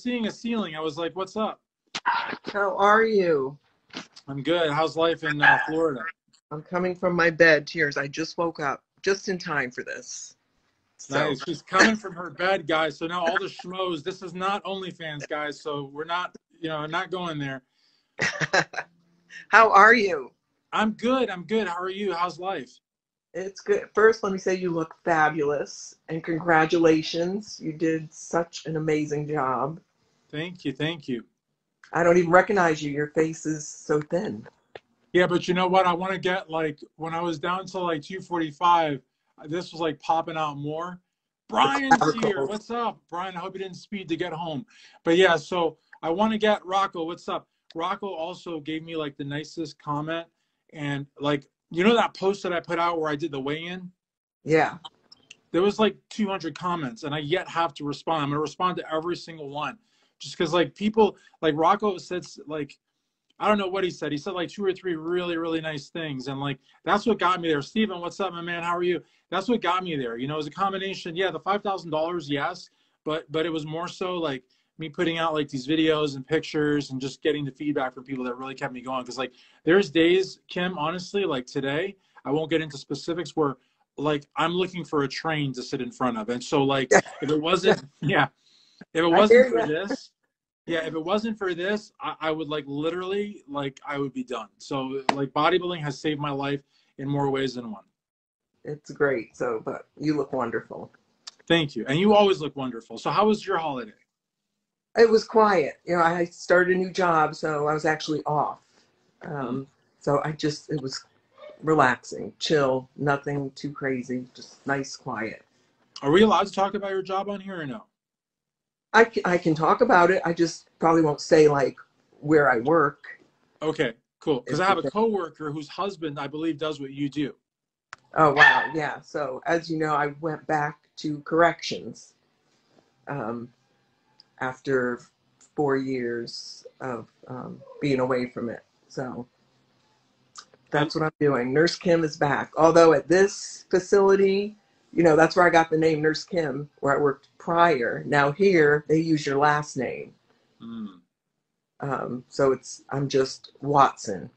seeing a ceiling. I was like, what's up? How are you? I'm good. How's life in Florida? I'm coming from my bed. Tears. I just woke up just in time for this. So, Nice. She's coming from her bed, guys. So now all the schmoes, this is not OnlyFans, guys. So we're not, not going there. how are you? I'm good. I'm good. How are you? How's life? It's good. First, let me say you look fabulous and congratulations. You did such an amazing job. Thank you. Thank you. I don't even recognize you. Your face is so thin. Yeah, but you know what? I want to get like, when I was down to like 245, this was like popping out more. Brian's here. What's up? Brian, I hope you didn't speed to get home. But yeah, so I want to get Rocco. What's up? Rocco also gave me like the nicest comment. And like, that post that I put out where I did the weigh-in? Yeah. There was like 200 comments and I yet have to respond. I'm going to respond to every single one. Just because like people, like Rocco said, like, I don't know what he said. He said like 2 or 3 really, really nice things. And like, that's what got me there. Steven, what's up, my man? How are you? That's what got me there. It was a combination. Yeah, the $5,000, yes. But it was more so like me putting out like these videos and pictures and just getting the feedback from people that really kept me going. Cause like there's days, Kim, honestly, like today, I won't get into specifics, where like I'm looking for a train to sit in front of. And so like, if it wasn't, yeah, if it wasn't for this, yeah, if it wasn't for this, I would like literally, like I would be done. So like bodybuilding has saved my life in more ways than one. It's great. So, but you look wonderful. Thank you. And you always look wonderful. So how was your holiday? It was quiet. I started a new job, so I was actually off. So it was relaxing, chill, nothing too crazy, just nice, quiet. Are we allowed to talk about your job on here or no? I can talk about it. I just probably won't say like where I work. Okay, cool. Because I have a coworker whose husband, I believe, does what you do. Oh, wow. Yeah. So as you know, I went back to corrections after 4 years of being away from it. So that's what I'm doing. Nurse Kim is back. Although at this facility, that's where I got the name Nurse Kim, where I worked prior. Now here, they use your last name. So I'm just Watson.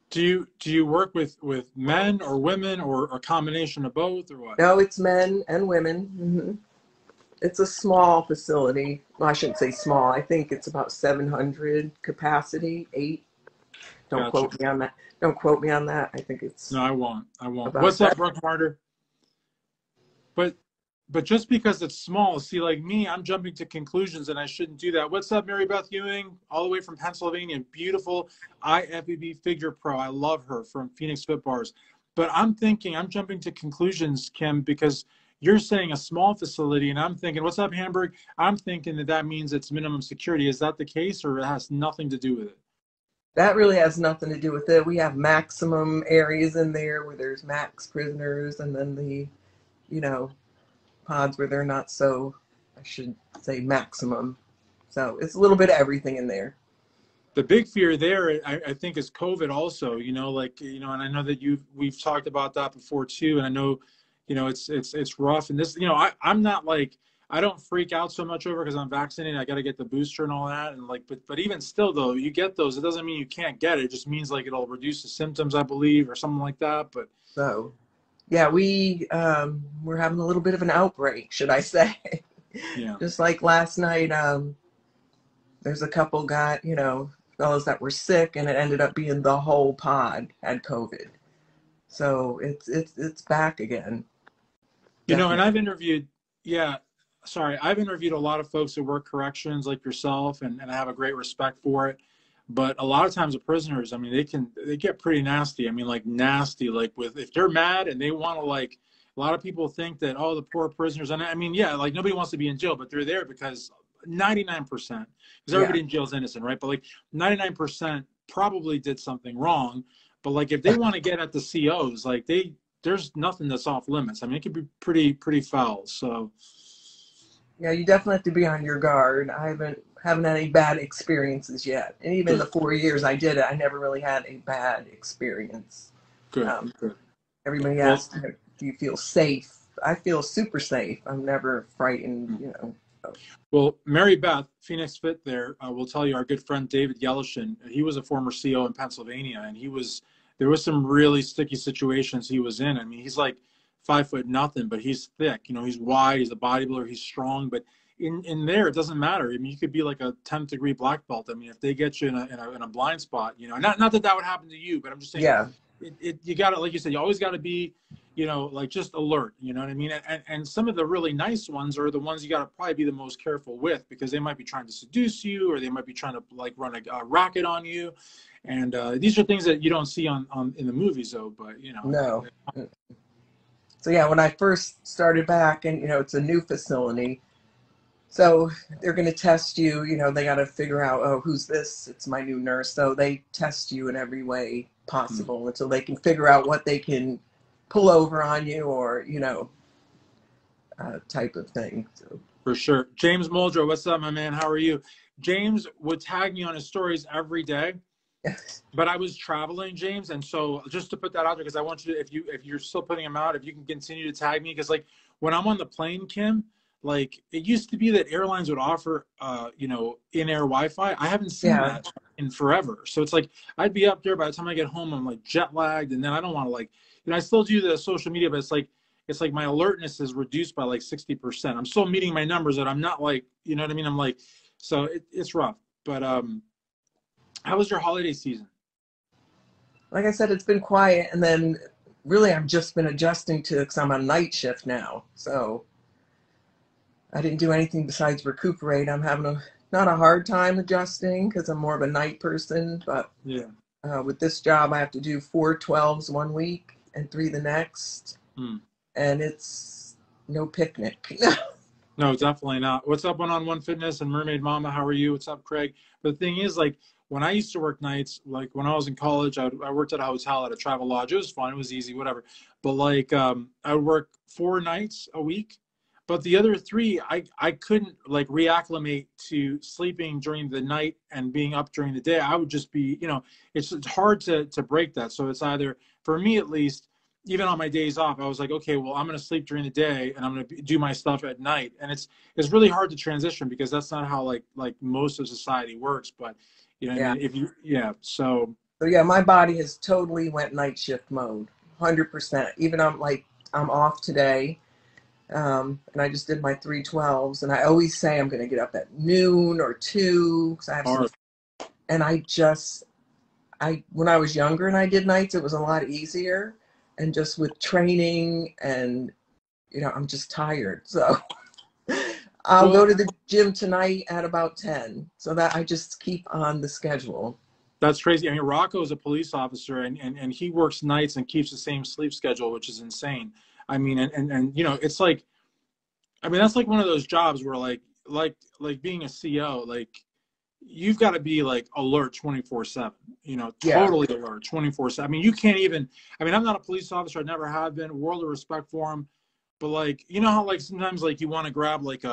Do you work with men or women or a combination of both or what? No, it's men and women. Mm-hmm. It's a small facility. Well, I shouldn't say small. I think it's about 700 capacity, 8. Don't quote me on that. Don't quote me on that. I think it's... No, I won't. What's up, Brooke Martyr? But just because it's small, see, like me, I'm jumping to conclusions and I shouldn't do that. What's up, Mary Beth Ewing, all the way from Pennsylvania, beautiful IFBB figure pro. I love her, from Phoenix Fit Bars. But I'm jumping to conclusions, Kim, because you're saying a small facility and I'm thinking, what's up, Hamburg? I'm thinking that means it's minimum security. Is that the case, or it has nothing to do with it? That really has nothing to do with it. We have maximum areas in there where there's max prisoners, and then the, pods where they're not so, I should say, maximum. So it's a little bit of everything in there. The big fear there, I think, is COVID also, and I know that we've talked about that before too. And I know, it's rough. And this, I'm not like, I don't freak out so much over because I'm vaccinated. I got to get the booster and all that. And like, but even still though, you get those, it doesn't mean you can't get it. It just means like it'll reduce the symptoms, I believe, or something like that. But so, yeah, we're having a little bit of an outbreak, should I say. Yeah. Just like last night, there's a couple fellas that were sick, and it ended up being the whole pod had COVID. So it's back again. Definitely. And I've interviewed a lot of folks who work corrections like yourself, and I have a great respect for it. But a lot of times the prisoners, I mean, they get pretty nasty. I mean, like nasty, like if they're mad and they want to, like, a lot of people think that, oh, the poor prisoners. And I mean, yeah, like nobody wants to be in jail, but they're there because 99%, because everybody in jail is innocent, right? But like 99% probably did something wrong. But like, if they want to get at the COs, like there's nothing that's off limits. I mean, it could be pretty foul. So yeah, you definitely have to be on your guard. I haven't had any bad experiences yet. And even the 4 years I did it, I never really had a bad experience. Good. Everybody asks, do you feel safe? I feel super safe. I'm never frightened, Well, Mary Beth, Phoenix Fit there, will tell you our good friend David Yelishin, he was a former CO in Pennsylvania, and there was some really sticky situations he was in. I mean, he's like 5 foot nothing, but he's thick. You know, he's wide, he's a bodybuilder, he's strong, but in there, it doesn't matter. I mean, you could be like a 10th degree black belt. I mean, if they get you in a blind spot, you know, not that would happen to you, but I'm just saying, Yeah. you got to, like you said, you always got to be, you know, like just alert, you know what I mean? And some of the really nice ones are the ones you got to probably be the most careful with, because they might be trying to seduce you, or they might be trying to like run a racket on you. And these are things that you don't see on in the movies though, but you know. No. So yeah, when I first started back, and you know, it's a new facility, so they're going to test you. You know, they got to figure out, oh, who's this? It's my new nurse. So they test you in every way possible until they can figure out what they can pull over on you, or you know, type of thing. So. For sure. James Muldrow, what's up, my man? How are you? James would tag me on his stories every day, but I was traveling, James, and so just to put that out there, because I want you to, if you're still putting them out, if you can continue to tag me, because like when I'm on the plane, Kim, like it used to be that airlines would offer, you know, in-air Wi-Fi. I haven't seen Yeah. that in forever. So it's like I'd be up there by the time I get home, I'm like jet lagged, and then I don't want to like, you know, I still do the social media, but it's like my alertness is reduced by like 60%. I'm still meeting my numbers, that I'm not like, you know what I mean? I'm like, so it's rough. But how was your holiday season? Like I said, it's been quiet, and then really I've just been adjusting to, because I'm on night shift now. So I didn't do anything besides recuperate. I'm having not a hard time adjusting, because I'm more of a night person, but Yeah. with this job I have to do 4 12s one week and 3 the next. And it's no picnic. No, definitely not. What's up, One-on-One Fitness and Mermaid Mama? How are you? What's up, Craig? But the thing is, like, when I used to work nights, like when I was in college, I worked at a hotel at a travel lodge. It was fun. It was easy, whatever. But like, I would work 4 nights a week, but the other three, I couldn't like reacclimate to sleeping during the night and being up during the day. I would just be, you know, it's hard to break that. So it's either, for me at least, even on my days off, I was like, okay, well, I'm going to sleep during the day and I'm going to do my stuff at night. And it's really hard to transition, because that's not how like most of society works. But you know what Yeah. I mean? If you, yeah. So Yeah, my body has totally went night shift mode, 100%. Even I'm off today, and I just did my 3 12s, and I always say I'm going to get up at noon or 2, because I have some, hard. and when I was younger and I did nights, it was a lot easier. And just with training, and you know, I'm just tired. So I'll go Well, to the gym tonight at about 10, so that I just keep on the schedule. that's crazy. I mean, Rocco is a police officer, and he works nights and keeps the same sleep schedule, which is insane. I mean, and you know, it's like, I mean, that's like one of those jobs where like being a CO, like you've got to be like alert 24/7, you know, Yeah. totally alert 24/7. I mean, you can't even, I mean, I'm not a police officer. I never have been. World of respect for them. But like, you know how like sometimes like you want to grab like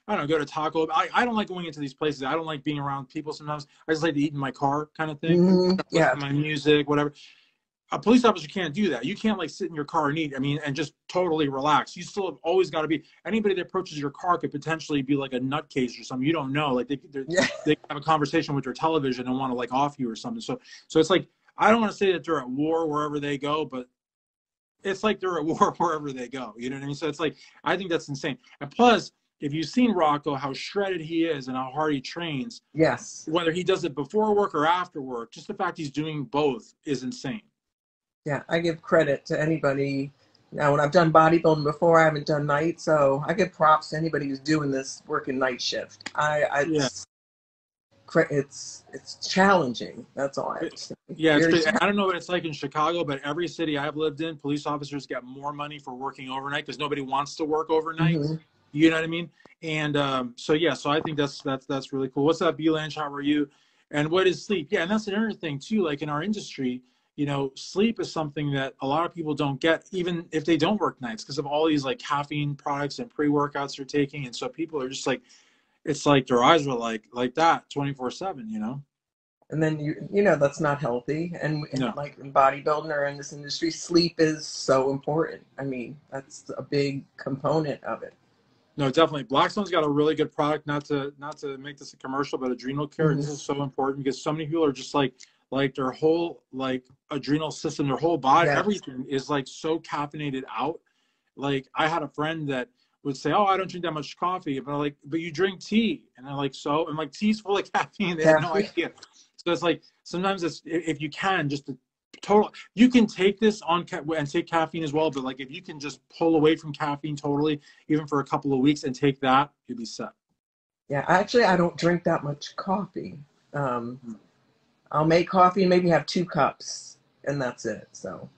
I don't know, go to Taco. I don't like going into these places. I don't like being around people sometimes. I just like to eat in my car kind of thing. Listen Yeah. to my music, whatever. A police officer can't do that. You can't like sit in your car and eat. I mean, and just totally relax. You still have always got to be. Anybody that approaches your car could potentially be like a nutcase or something. You don't know. Like Yeah. they have a conversation with their television and want to like off you or something. So it's like, I don't want to say that they're at war wherever they go, but it's like they're at war wherever they go. You know what I mean? So it's like, I think that's insane. And plus, if you've seen Rocco, how shredded he is and how hard he trains, Yes. whether he does it before work or after work, just the fact he's doing both is insane. Yeah. I give credit to anybody. Now, when I've done bodybuilding before, I haven't done night, so I give props to anybody who's doing this working night shift. Yeah. It's challenging. That's all I have to say. Yeah, it's Very crazy. I don't know what it's like in Chicago, but every city I've lived in, police officers get more money for working overnight because nobody wants to work overnight. mm-hmm. You know what I mean? And so yeah, so I think that's really cool. What's up, B-Lange? How are you? And what is sleep? Yeah, and that's another thing too. Like in our industry, you know, sleep is something that a lot of people don't get, even if they don't work nights, because of all these like caffeine products and pre-workouts they're taking. And so people are just like, it's like their eyes are like that 24/7. You know? And then you know that's not healthy. And No. like in bodybuilding or in this industry, sleep is so important. I mean, that's a big component of it. No, definitely. Blackstone's got a really good product. Not to make this a commercial, but adrenal care. Hmm. This is so important because so many people are just like their whole like adrenal system, their whole body, Yes. everything is like so caffeinated out. Like I had a friend that would say, "Oh, I don't drink that much coffee," but I'm like, "But you drink tea," and I'm like, "So?" And like tea's full of caffeine. They had no Caffeine. idea. So it's like sometimes it's if you can just total you can take this on and take caffeine as well, but like if you can just pull away from caffeine totally even for a couple of weeks and take that, you'll be set. Yeah, actually, I don't drink that much coffee. Um, I'll make coffee and maybe have 2 cups, and that's it. So,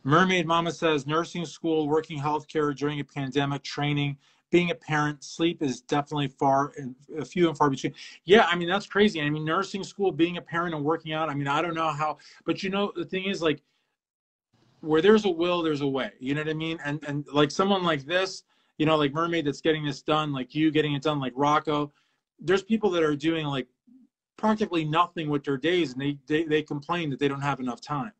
Mermaid Mama says nursing school, working healthcare during a pandemic, training, being a parent, sleep is definitely far and few and far between. Yeah, I mean that's crazy. I mean nursing school, being a parent and working out. I mean I don't know how, but you know the thing is like where there's a will, there's a way. You know what I mean? And like someone like this, you know, like Mermaid that's getting this done, like you getting it done, like Rocco. There's people that are doing like practically nothing with their days, and they complain that they don't have enough time.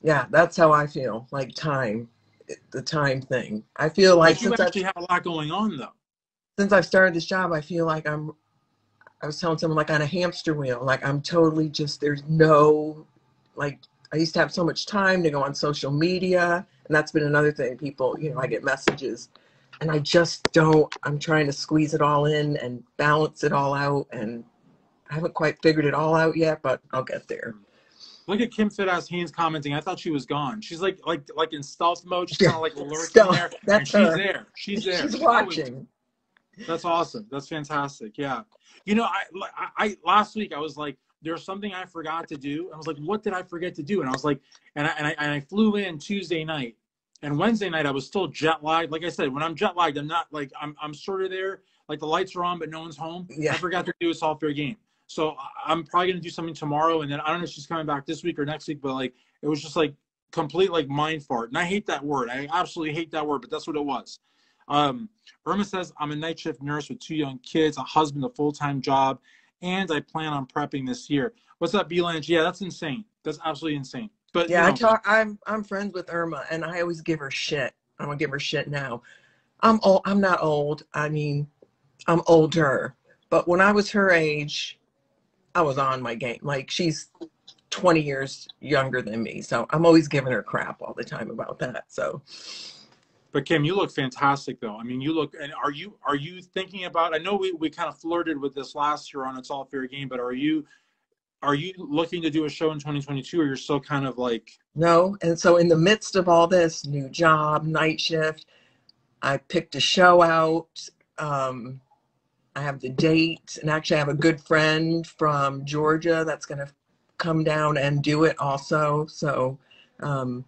yeah, that's how I feel. Like time, the time thing. I feel like But you actually have a lot going on though. since I've started this job, I feel like I was telling someone like on a hamster wheel. Like I'm totally just there's no like I used to have so much time to go on social media, and that's been another thing. People, I get messages, and I just don't. I'm trying to squeeze it all in and balance it all out, and I haven't quite figured it all out yet, but I'll get there. Look at Kim Fit Ass Haynes commenting. I thought she was gone. She's like in stealth mode. She's Yeah, kind of like lurking still, there, and that's she's her. there. She's there. She's She's always there. watching. That's awesome. That's fantastic. Yeah. You know, I last week I was like, there's something I forgot to do. I was like, what did I forget to do? And I was like, and I flew in Tuesday night, and Wednesday night I was still jet lagged. Like I said, when I'm jet lagged, I'm not like I'm sort of there. Like the lights are on, but no one's home. I Yeah, forgot to do a soft fair game. So I'm probably gonna do something tomorrow, and then I don't know if she's coming back this week or next week. But like, it was just like complete like mind fart, and I hate that word. I absolutely hate that word, but that's what it was. Irma says, I'm a night shift nurse with 2 young kids, a husband, a full-time job, and I plan on prepping this year. What's up, Belange? Yeah, that's insane. That's absolutely insane. But, you yeah. know, I'm friends with Irma, and I always give her shit. I'm gonna give her shit now. I'm old. I'm not old. I mean, I'm older. But when I was her age, I was on my game. Like she's 20 years younger than me. So I'm always giving her crap all the time about that. So but Kim, you look fantastic, though. I mean, you look, and are you thinking about, I know we kind of flirted with this last year on It's All Fair Game, but are you looking to do a show in 2022, or you're still kind of like, no. And so in the midst of all this new job, night shift, I picked a show out. Um, I have the date, and actually I have a good friend from Georgia that's going to come down and do it also. So um,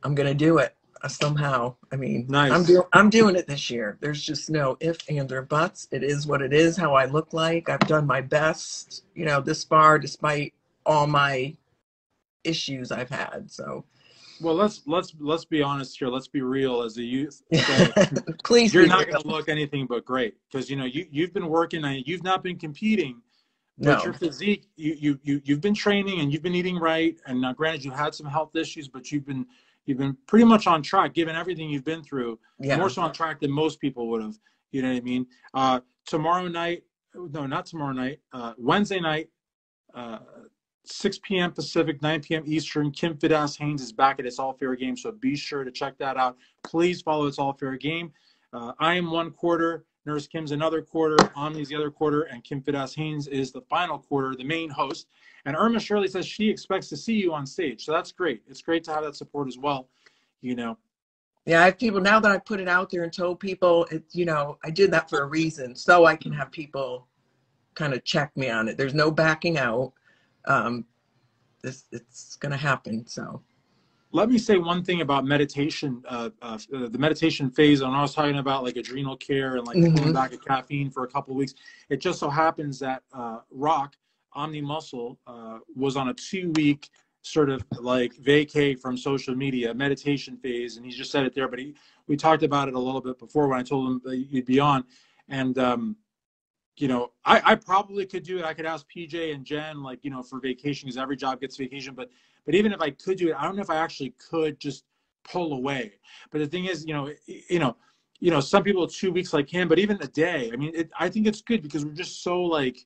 I'm going to do it somehow. I mean, nice? I'm doing it this year. There's just no ifs, ands, or buts. It is what it is, how I look like. I've done my best, this far, despite all my issues I've had. So Well, let's be honest here. Let's be real. As a youth say, please you're be not going real. to look anything but great because you've been working. You've not been competing, but your No. physique, you've been training and you've been eating right. And now, granted, you had some health issues, but you've been pretty much on track, given everything you've been through. More Yeah. so on track than most people would have. You know what I mean? Tomorrow night, no, not tomorrow night. Wednesday night. Uh, 6 p.m. Pacific, 9 p.m. Eastern. Kim Fidas Haynes is back at It's All Fair Game, so be sure to check that out. Please follow It's All Fair Game. I am 1/4. Nurse Kim's another quarter. Omni's the other quarter, and Kim Fidas Haynes is the final quarter, the main host. And Irma Shirley says she expects to see you on stage, so that's great. It's great to have that support as well. You know. Yeah, I have people now that I put it out there and told people I did that for a reason, so I can have people kind of check me on it. There's no backing out. Um, it's gonna happen. So Let me say one thing about meditation, the meditation phase. When I was talking about like adrenal care and like pulling hmm back at caffeine for a couple of weeks, it just so happens that Rock Omni Muscle was on a 2-week sort of like vacay from social media meditation phase, and he just said it there. But we talked about it a little bit before when I told him that you'd be on, and I probably could do it. I could ask PJ and Jen, like, for vacation, because every job gets vacation. But even if I could do it, I don't know if I actually could just pull away. But the thing is, you know, some people 2 weeks like him, but even a day. I mean, I think it's good because we're just so like,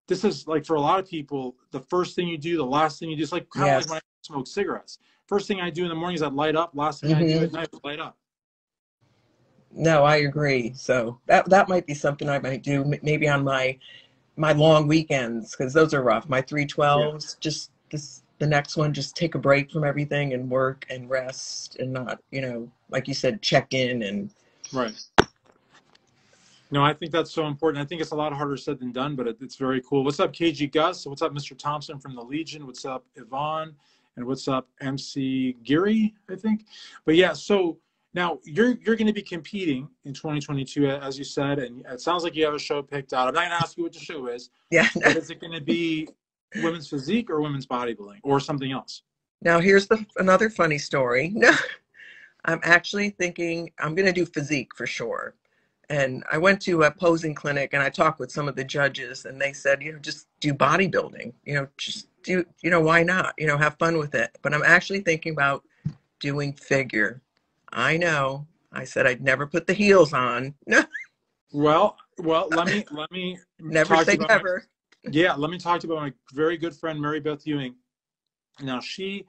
this is like for a lot of people, the first thing you do, the last thing you do, it's like kind of like when Yes. I smoke cigarettes. First thing I do in the morning is I light up. Last thing I do Hmm. at night is light up. No, I agree. So that might be something I might do maybe on my long weekends, because those are rough. My Yeah. 312s, just the next one, just take a break from everything and work and rest and not, like you said, check in and Right. No, I think that's so important. I think it's a lot harder said than done, but it's very cool. What's up, KG Gus? What's up, Mr. Thompson from the Legion? What's up, Yvonne? And what's up, MC Geary, I think. But yeah, so now you're going to be competing in 2022, as you said, and it sounds like you have a show picked out. I'm not going to ask you what the show is, yeah. but is it going to be women's physique or women's bodybuilding or something else? Now here's another funny story. No, I'm actually thinking I'm going to do physique for sure. And I went to a posing clinic and I talked with some of the judges and they said, just do bodybuilding, just do, why not, have fun with it. But I'm actually thinking about doing figure. I know. I said I'd never put the heels on. No, Well, let me never talk to say you about never. let me talk to you about my very good friend Mary Beth Ewing. Now she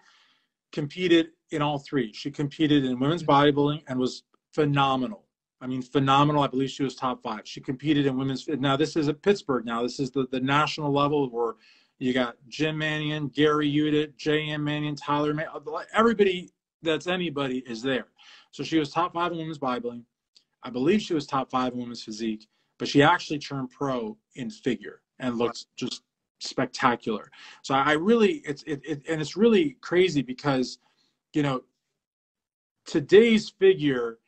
competed in all three. She competed in women's bodybuilding and was phenomenal. I mean, phenomenal. I believe she was top 5. She competed in women's. Now, this is at Pittsburgh. Now, this is the national level where you got Jim Mannion, Gary Udit, J.M. Mannion, Tyler Mannion. Everybody that's anybody is there. So she was top 5 in women's bodybuilding. I believe she was top 5 in women's physique, but she actually turned pro in figure and looked just spectacular. So I really, and it's really crazy because, you know, today's figure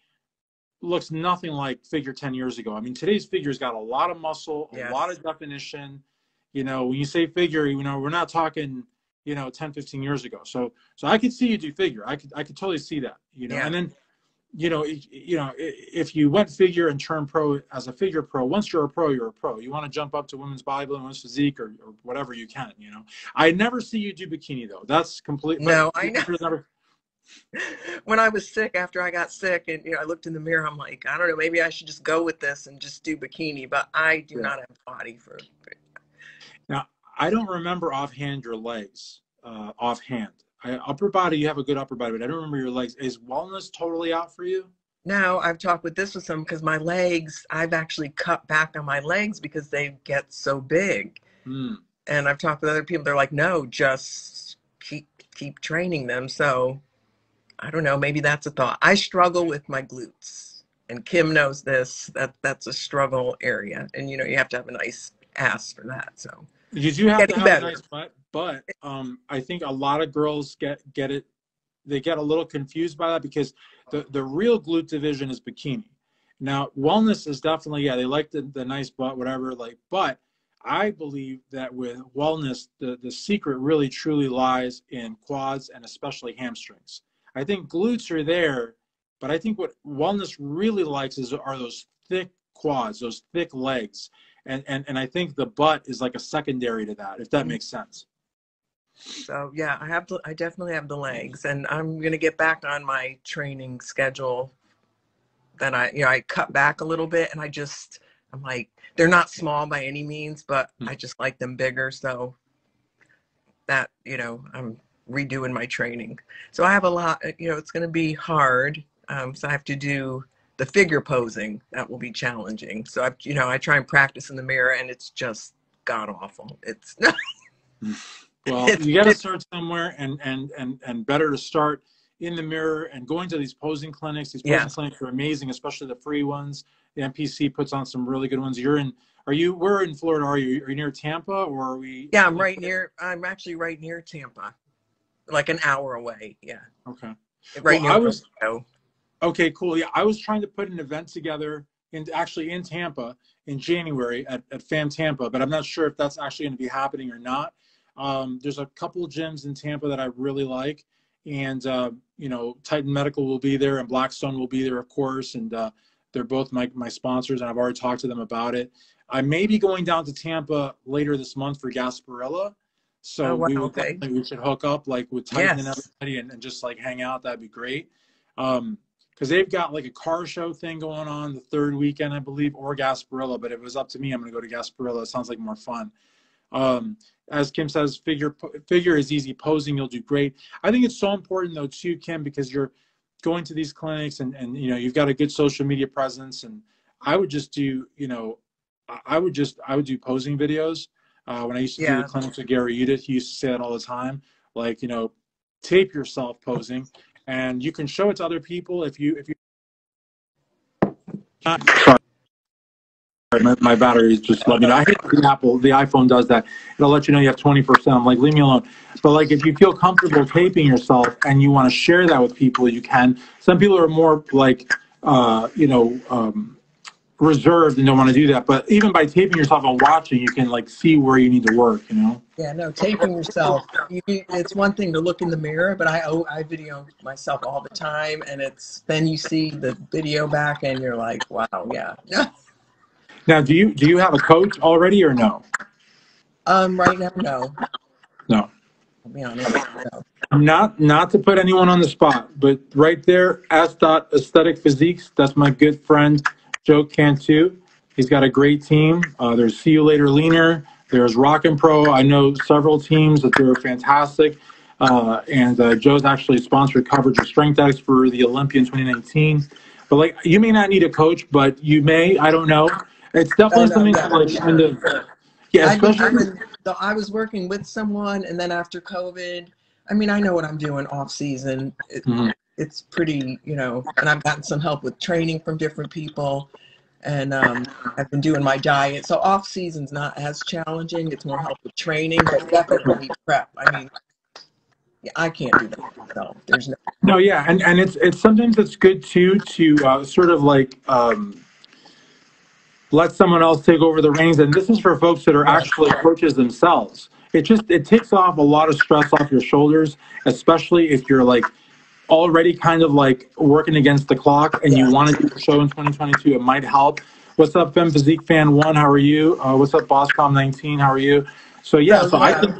looks nothing like figure 10 years ago. I mean, today's figure's got a lot of muscle, a lot Yes. of definition. You know, when you say figure, we're not talking, 10, 15 years ago. So I could see you do figure. I could totally see that, Yeah. and then, if you went figure and turned pro as a figure pro, once you're a pro, you're a pro. You want to jump up to women's bodybuilding, women's physique, or whatever you can, I never see you do bikini though. That's complete, but No, I know. never. When I was sick, after I got sick and, I looked in the mirror, I'm like, I don't know, maybe I should just go with this and just do bikini, but I do Yeah. not have a body for. Now, I don't remember offhand your legs, offhand. Upper body, you have a good upper body, but I don't remember your legs. Is wellness totally out for you? Now I've talked with some because my legs, I've actually cut back on my legs because they get so big. Mm. And I've talked with other people, they're like, no, just keep training them. So I don't know, maybe that's a thought. I struggle with my glutes. And Kim knows this, that's a struggle area. And you have to have a nice ass for that. So You do have to getting have a better. nice butt, but I think a lot of girls get it. They get a little confused by that because the real glute division is bikini. Now, wellness is definitely, they like the nice butt, whatever, but I believe that with wellness, the secret really truly lies in quads and especially hamstrings. I think glutes are there, but I think what wellness really likes are those thick quads, those thick legs. And I think the butt is like a secondary to that, if that makes sense. So yeah, I definitely have the legs, and I'm gonna get back on my training schedule. That I cut back a little bit, and I'm like, they're not small by any means, but I just like them bigger. So that I'm redoing my training. So I have a lot. It's gonna be hard. So I have to do the figure posing. That will be challenging. So I try and practice in the mirror, and it's just god awful. It's Well, you got to start somewhere, and better to start in the mirror and going to these posing clinics. These posing clinics are amazing, especially the free ones. The NPC puts on some really good ones. Where in Florida are you? Are you near Tampa, or are we? Yeah, I'm actually right near Tampa, like an hour away. Yeah. Okay. Right near Frisco. Okay, cool. Yeah, I was trying to put an event together in Tampa in January at FAM Tampa, but I'm not sure if that's actually going to be happening or not. There's a couple of gyms in Tampa that I really like, and Titan Medical will be there, and Blackstone will be there, of course, and they're both my sponsors, and I've already talked to them about it. I may be going down to Tampa later this month for Gasparilla, so we should hook up like with Titan and everybody, and just like hang out. That'd be great. because they've got like a car show thing going on the third weekend, I believe, or Gasparilla. But if it was up to me, I'm going to go to Gasparilla. It sounds like more fun. As Kim says, figure is easy. Posing, you'll do great. I think it's so important though too, Kim, because you're going to these clinics and you know, you've got a good social media presence. And I would just do, you know, I would do posing videos. When I used to do the Yeah. clinics with Gary Udith, he used to say that all the time. Like, you know, tape yourself posing, and you can show it to other people if you. Sorry, my battery just let me know. I hate the iPhone does that. It'll let you know you have 20%. I'm like, leave me alone. But like, if you feel comfortable taping yourself and you want to share that with people, you can. Some people are more like, you know, reserved and don't want to do that. But even by taping yourself and watching, you can like see where you need to work, you know? Yeah, no, taping yourself. It's one thing to look in the mirror, but I video myself all the time, and then you see the video back, and you're like, wow, yeah. Now, do you have a coach already or no? Right now, no. No. I'll be honest. No. Not to put anyone on the spot, but right there, Aesthetic Physiques. That's my good friend Joe Cantu. He's got a great team. There's See You Later Leaner. There's Rockin' Pro. I know several teams that they're fantastic. And Joe's actually sponsored coverage of StrengthAddicts for the Olympia in 2019. But like, you may not need a coach, but you may. I don't know. It's definitely something Yeah, to like sure. kind of. Yeah, especially. I was working with someone, and then after COVID, I mean, I know what I'm doing off season. It's pretty, you know, and I've gotten some help with training from different people, and I've been doing my diet. So off season's not as challenging. It's more help with training, but definitely prep. I mean, yeah, I can't do that myself. There's no. No, yeah, and it's sometimes it's good too to sort of like let someone else take over the reins. And this is for folks that are Yeah. actually coaches themselves. It takes off a lot of stress off your shoulders, especially if you're like already kind of like working against the clock and you want to do a show in 2022. It might help. What's up, Fem Physique Fan 1? How are you? What's up, Bosscom 19? How are you? So yeah, I think.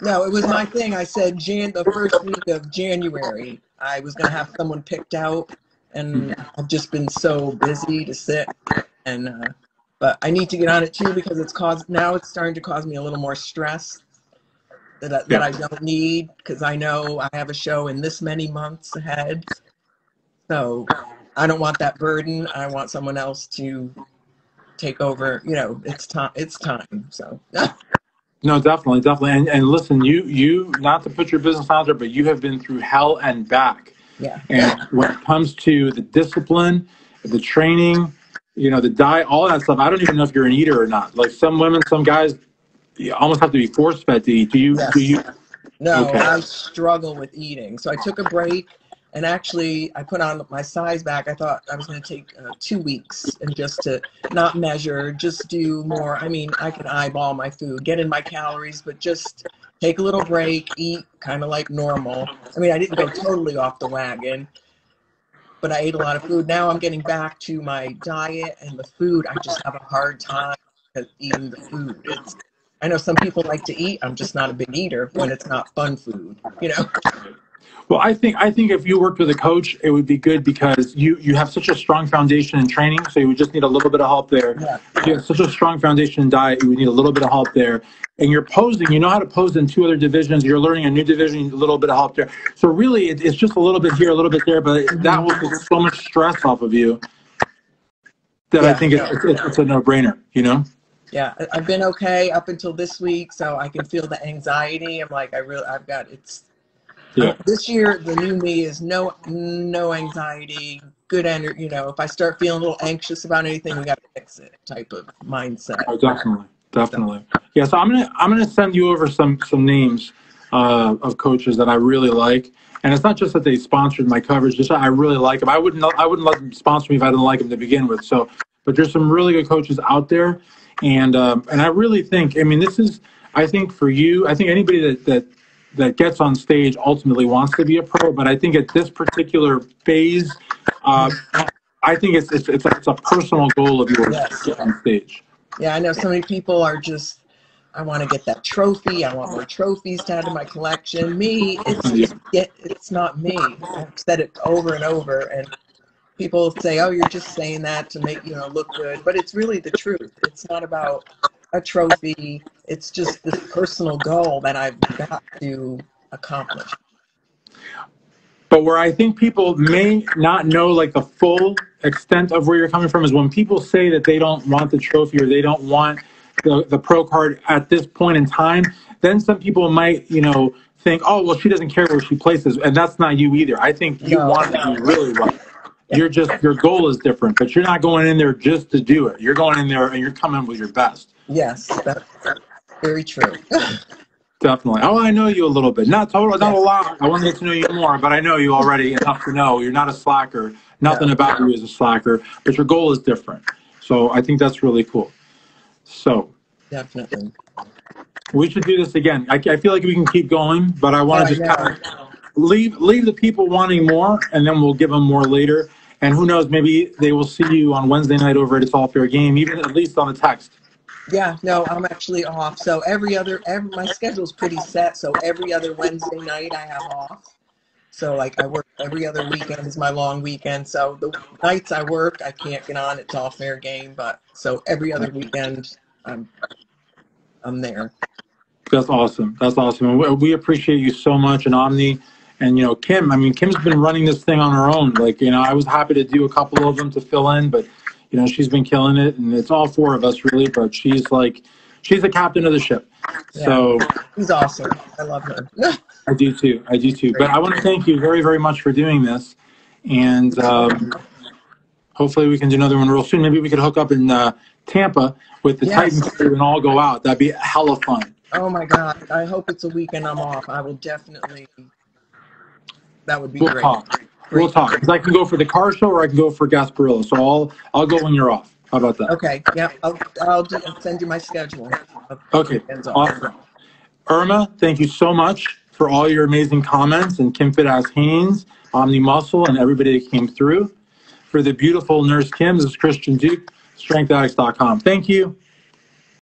No, it was my thing. I said the first week of January, I was going to have someone picked out, and I've just been so busy to sit. And but I need to get on it too, because it's starting to cause me a little more stress that I don't need, because I know I have a show in this many months ahead. So I don't want that burden. I want someone else to take over. You know, it's time. It's time. So. No, definitely. And listen, you not to put your business out there, but you have been through hell and back. Yeah. And when it comes to the discipline, the training, you know, the diet, all that stuff, I don't even know if you're an eater or not. Like some women, some guys, you almost have to be force fed to eat. Do you? No, Okay. I struggle with eating. So I took a break, and actually I put on my size back. I thought I was going to take 2 weeks and just to not measure, just do more. I mean, I can eyeball my food, get in my calories, but just take a little break, eat kind of like normal. I mean, I didn't go totally off the wagon, but I ate a lot of food. Now I'm getting back to my diet, and the food, I just have a hard time eating the food. I know some people like to eat. I'm just not a big eater when it's not fun food, you know? Well, I think if you worked with a coach, it would be good because you have such a strong foundation in training, so you would just need a little bit of help there. Yeah. You have such a strong foundation in diet, you would need a little bit of help there. And you're posing, you know how to pose in 2 other divisions, you're learning a new division, you need a little bit of help there. So really, it's just a little bit here, a little bit there, but that will take so much stress off of you that I think it's a no-brainer, you know? Yeah, I've been okay up until this week, so I can feel the anxiety. I'm like, this year, the new me is no anxiety, good energy. You know, if I start feeling a little anxious about anything, we got to fix it type of mindset. Oh, definitely. Yeah, so I'm gonna send you over some names of coaches that I really like, and it's not just that they sponsored my coverage; just I really like them. I wouldn't let them sponsor me if I didn't like them to begin with. So, but there's some really good coaches out there, and I really think, I mean, I think for you, I think anybody that gets on stage ultimately wants to be a pro, but I think at this particular phase, I think it's a personal goal of yours to get on stage. Yeah, I know so many people are just, I want to get that trophy. I want more trophies to add to my collection. Me, it's not me. I've said it over and over, and people say, oh, you're just saying that to make, look good. But it's really the truth. It's not about a trophy. It's just this personal goal that I've got to accomplish. But where I think people may not know like the full extent of where you're coming from is when people say that they don't want the trophy or they don't want the pro card at this point in time, then some people might, think, oh, well, she doesn't care where she places. And that's not you either. I think you want to do really well. Your goal is different, but you're not going in there just to do it. You're going in there and you're coming with your best. Yes, that's very true. Definitely. Oh, I know you a little bit. Not a lot. I want to get to know you more, but I know you already enough to know you're not a slacker. Nothing about you is a slacker, but your goal is different. So I think that's really cool. So definitely, we should do this again. I feel like we can keep going, but I want to just kind of leave the people wanting more, and then we'll give them more later. And who knows, maybe they will see you on Wednesday night over at It's All Fair Game, even at least on the text. Yeah, no, I'm actually off. So my schedule's pretty set. So every other Wednesday night I have off. So like I work every other weekend is my long weekend. So the nights I work, I can't get on It's All Fair Game. But so every other weekend I'm there. That's awesome. That's awesome. And we appreciate you so much, and Omni, and Kim. I mean, Kim's been running this thing on her own. Like I was happy to do a couple of them to fill in, but she's been killing it, and it's all four of us really. But she's the captain of the ship. Yeah, so she's awesome. I love her. I do too. Great. But I want to thank you very, very much for doing this, and hopefully we can do another one real soon. Maybe we could hook up in Tampa with the Titan crew and all go out. That'd be hella fun. Oh my God! I hope it's a weekend I'm off. I will definitely. That would be great. We'll talk. Because I can go for the car show or I can go for Gasparilla. So I'll go when you're off. How about that? Okay. Yeah. I'll send you my schedule. Okay. Awesome. Irma, thank you so much for all your amazing comments, and Kim Fit-Ass Haynes, Omni Muscle, and everybody that came through. For the beautiful Nurse Kim, this is Christian Duke, StrengthAddicts.com. Thank you.